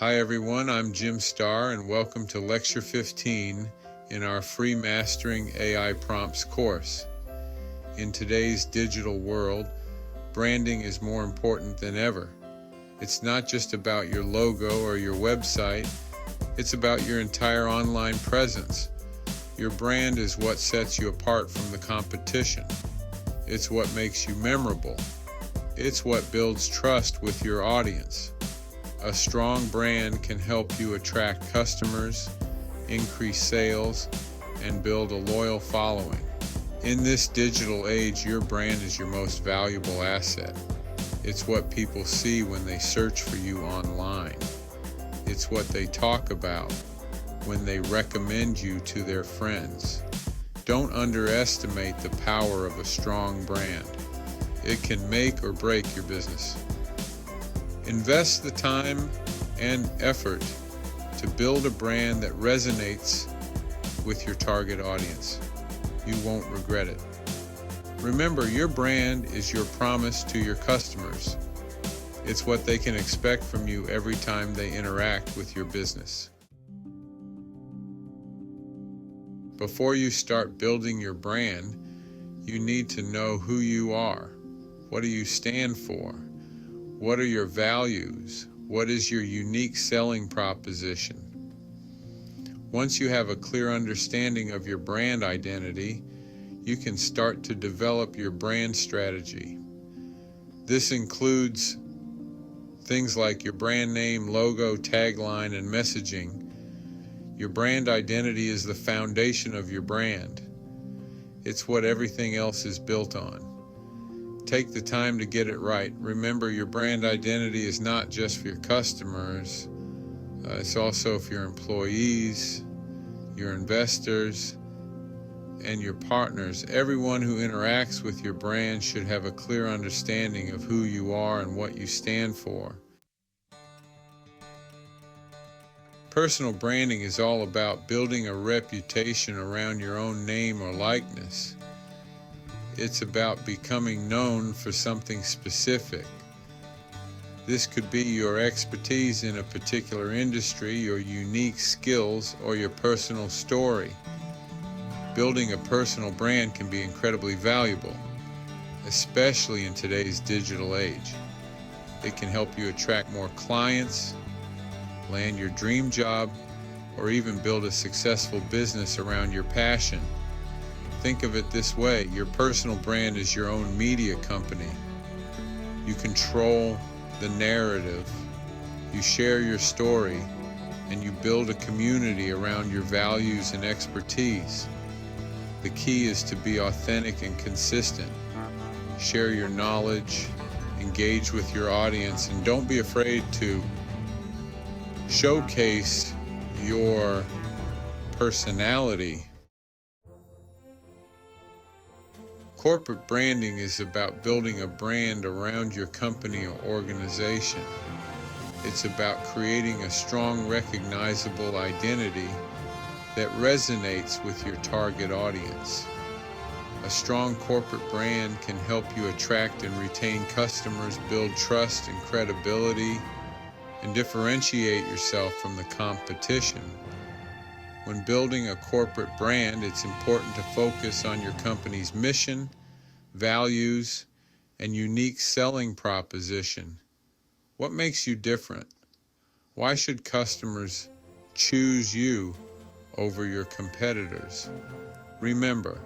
Hi everyone, I'm Jim Starr and welcome to Lecture 15 in our free Mastering AI Prompts course. In today's digital world, branding is more important than ever. It's not just about your logo or your website, it's about your entire online presence. Your brand is what sets you apart from the competition. It's what makes you memorable. It's what builds trust with your audience. A strong brand can help you attract customers, increase sales, and build a loyal following. In this digital age, your brand is your most valuable asset. It's what people see when they search for you online. It's what they talk about when they recommend you to their friends. Don't underestimate the power of a strong brand. It can make or break your business. Invest the time and effort to build a brand that resonates with your target audience. You won't regret it. Remember, your brand is your promise to your customers. It's what they can expect from you every time they interact with your business. Before you start building your brand, you need to know who you are. What do you stand for? What are your values? What is your unique selling proposition? Once you have a clear understanding of your brand identity, you can start to develop your brand strategy. This includes things like your brand name, logo, tagline, and messaging. Your brand identity is the foundation of your brand. It's what everything else is built on. Take the time to get it right. Remember, your brand identity is not just for your customers, it's also for your employees, your investors, and your partners. Everyone who interacts with your brand should have a clear understanding of who you are and what you stand for. Personal branding is all about building a reputation around your own name or likeness. It's about becoming known for something specific. This could be your expertise in a particular industry, your unique skills, or your personal story. Building a personal brand can be incredibly valuable, especially in today's digital age. It can help you attract more clients, land your dream job, or even build a successful business around your passion. Think of it this way: your personal brand is your own media company. You control the narrative, you share your story, and you build a community around your values and expertise. The key is to be authentic and consistent. Share your knowledge, engage with your audience, and don't be afraid to showcase your personality. Corporate branding is about building a brand around your company or organization. It's about creating a strong, recognizable identity that resonates with your target audience. A strong corporate brand can help you attract and retain customers, build trust and credibility, and differentiate yourself from the competition. When building a corporate brand, it's important to focus on your company's mission, values, and unique selling proposition. What makes you different? Why should customers choose you over your competitors? Remember,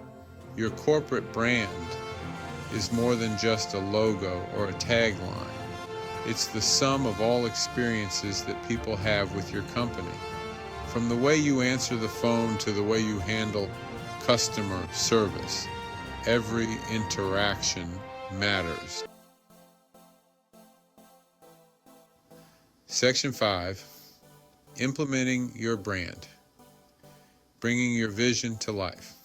your corporate brand is more than just a logo or a tagline. It's the sum of all experiences that people have with your company. From the way you answer the phone to the way you handle customer service, every interaction matters. Section 5, Implementing your brand, bringing your vision to life.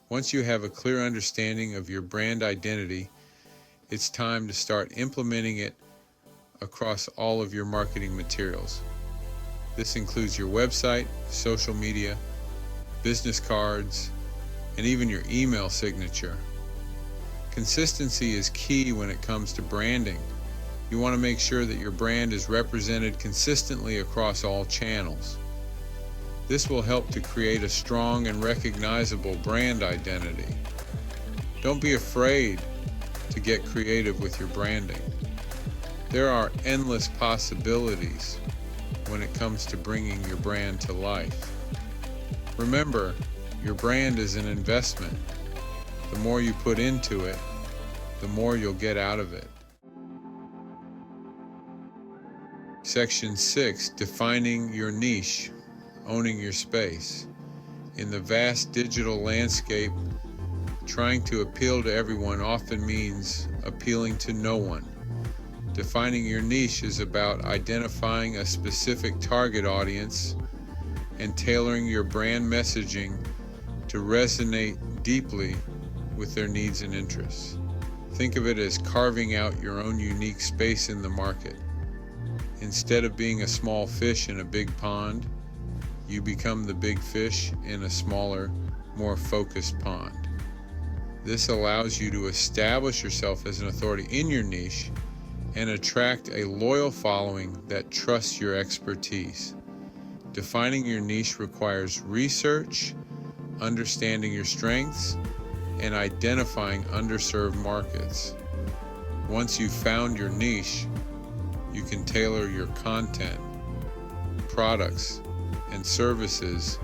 Once you have a clear understanding of your brand identity, it's time to start implementing it across all of your marketing materials. This includes your website, social media, business cards, and even your email signature. Consistency is key when it comes to branding. You want to make sure that your brand is represented consistently across all channels. This will help to create a strong and recognizable brand identity. Don't be afraid to get creative with your branding. There are endless possibilities when it comes to bringing your brand to life. Remember, your brand is an investment. The more you put into it, the more you'll get out of it. Section 6, defining your niche, owning your space. In the vast digital landscape, trying to appeal to everyone often means appealing to no one. Defining your niche is about identifying a specific target audience and tailoring your brand messaging to resonate deeply with their needs and interests. Think of it as carving out your own unique space in the market. Instead of being a small fish in a big pond, you become the big fish in a smaller, more focused pond. This allows you to establish yourself as an authority in your niche and attract a loyal following that trusts your expertise. Defining your niche requires research, understanding your strengths, and identifying underserved markets. Once you've found your niche, you can tailor your content, products, and services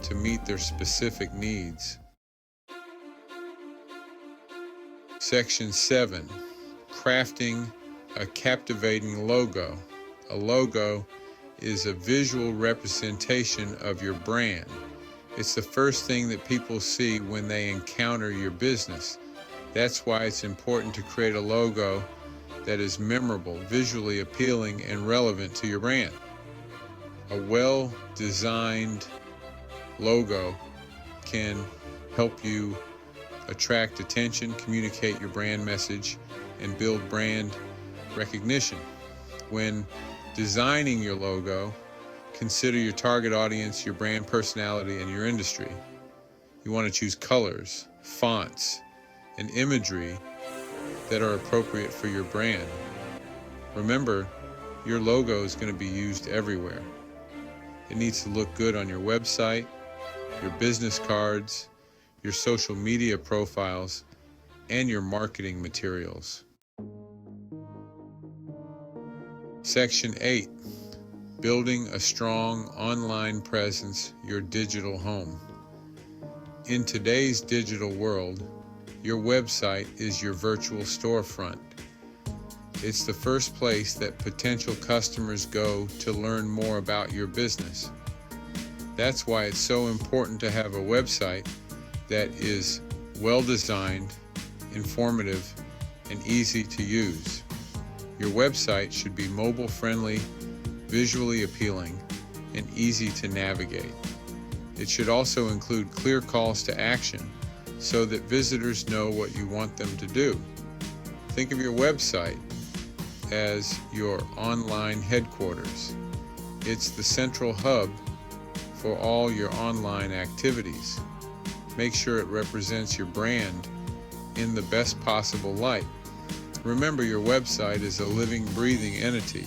to meet their specific needs. Section 7, crafting a captivating logo. A logo is a visual representation of your brand. It's the first thing that people see when they encounter your business. That's why it's important to create a logo that is memorable, visually appealing, and relevant to your brand. A well-designed logo can help you attract attention, communicate your brand message, and build brand recognition. When designing your logo, consider your target audience, your brand personality, and your industry. You want to choose colors, fonts, and imagery that are appropriate for your brand. Remember, your logo is going to be used everywhere. It needs to look good on your website, your business cards, your social media profiles, and your marketing materials. Section 8, building a strong online presence, your digital home. In today's digital world, your website is your virtual storefront. It's the first place that potential customers go to learn more about your business. That's why it's so important to have a website that is well-designed, informative, and easy to use. Your website should be mobile-friendly, visually appealing, and easy to navigate. It should also include clear calls to action so that visitors know what you want them to do. Think of your website as your online headquarters. It's the central hub for all your online activities. Make sure it represents your brand in the best possible light. Remember, your website is a living, breathing entity.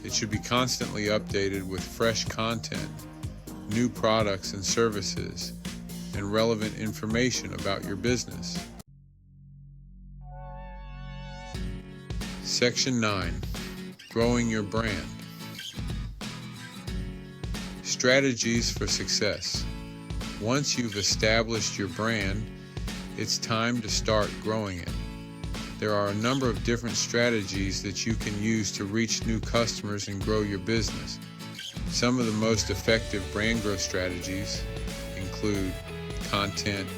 It should be constantly updated with fresh content, new products and services, and relevant information about your business. Section 9, growing your brand. Strategies for success. Once you've established your brand, it's time to start growing it. There are a number of different strategies that you can use to reach new customers and grow your business. Some of the most effective brand growth strategies include content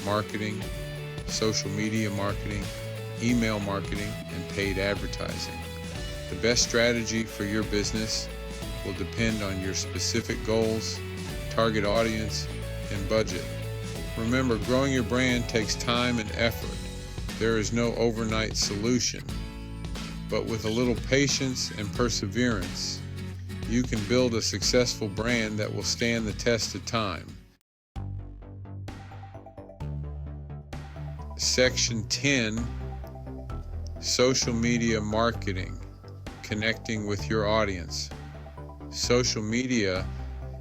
marketing, social media marketing, email marketing, and paid advertising. The best strategy for your business will depend on your specific goals, target audience, and budget. Remember, growing your brand takes time and effort. There is no overnight solution, but with a little patience and perseverance, you can build a successful brand that will stand the test of time. Section 10, Social media marketing, connecting with your audience. Social media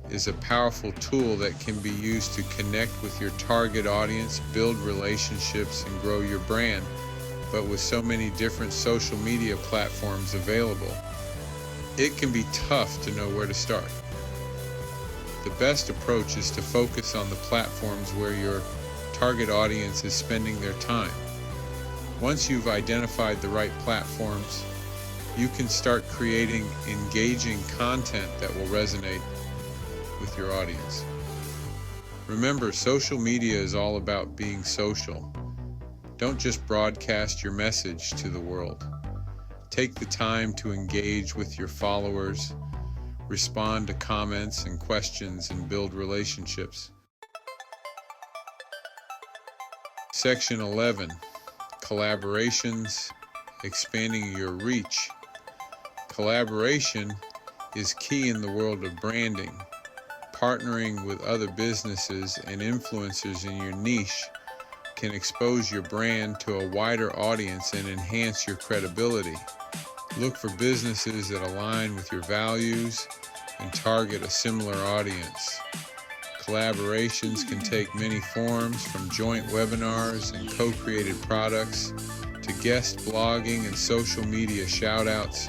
is a powerful tool that can be used to connect with your target audience, build relationships, and grow your brand. But with so many different social media platforms available, it can be tough to know where to start. The best approach is to focus on the platforms where your target audience is spending their time. Once you've identified the right platforms, you can start creating engaging content that will resonate with your audience. Remember, social media is all about being social. Don't just broadcast your message to the world. Take the time to engage with your followers, respond to comments and questions, and build relationships. Section 11, collaborations, expanding your reach. Collaboration is key in the world of branding. Partnering with other businesses and influencers in your niche can expose your brand to a wider audience and enhance your credibility. Look for businesses that align with your values and target a similar audience. Collaborations can take many forms, from joint webinars and co-created products to guest blogging and social media shout-outs.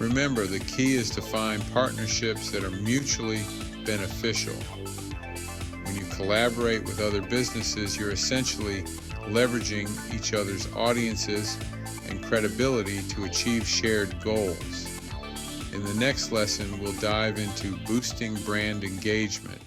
Remember, the key is to find partnerships that are mutually beneficial. When you collaborate with other businesses, you're essentially leveraging each other's audiences and credibility to achieve shared goals. In the next lesson, we'll dive into boosting brand engagement.